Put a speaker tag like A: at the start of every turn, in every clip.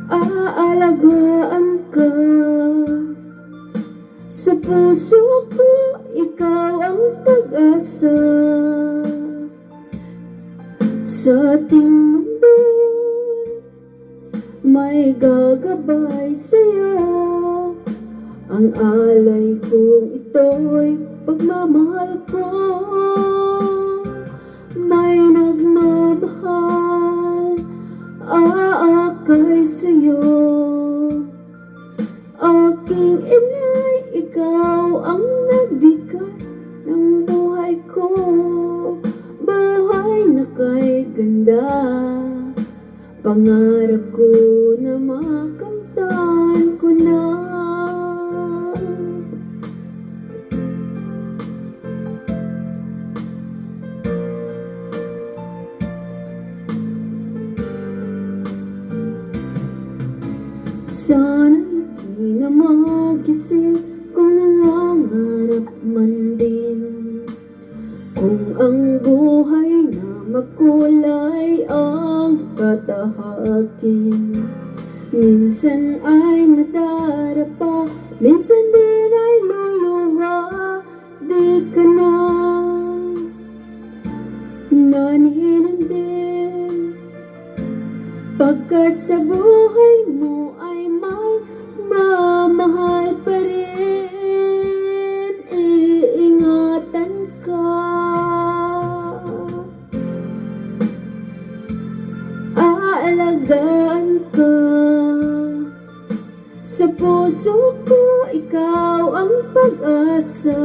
A: Aalagaan ka. Sa puso ko, ikaw ang pag-asa. Sa ating mundo, may gagabay sa'yo. Ang alay kong ito'y pagmamahal ko. May nagmamahal, aakay sa'yo. Aking inay, ikaw ang nagbigay ng buhay ko. Buhay na kay ganda, pangarap ko na makamtan ko na. Sana di na mag-isip kung nangangarap man din. Kung ang buhay na makulay ang katahakin. Minsan ay madarapa, minsan din ay luluha. Di ka na naninindin, pagkat sa buhay mo ay may mamahal pa rin. Iingatan ka, aalagaan ka. Sa puso ko, ikaw ang pag-asa.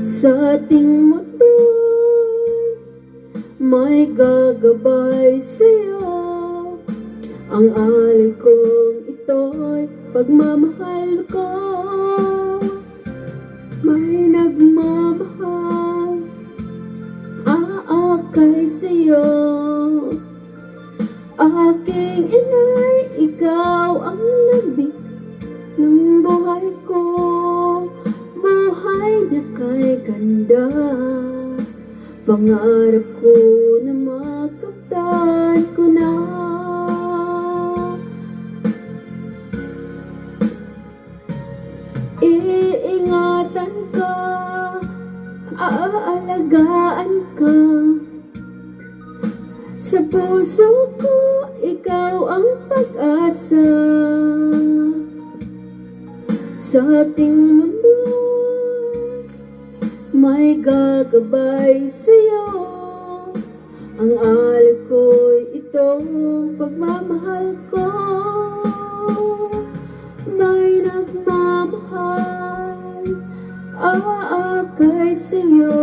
A: Sa ating mundo, may gagabay sa'yo. Ang alay kong ito'y pagmamahal ko. May nagmamahal, aakay sa'yo. Aking inay, ikaw ang nagbigay ng buhay ko. Buhay na kay ganda, pangarap ko na makamtan ko na. Iingatan ka, aalagaan ka. Sa puso ko, ikaw ang pag-asa. Sa ating mundo, may gagabay sa'yo. Ang alay ko'y itong pagmamahal ko. May nagmamahal, aakay sa'yo.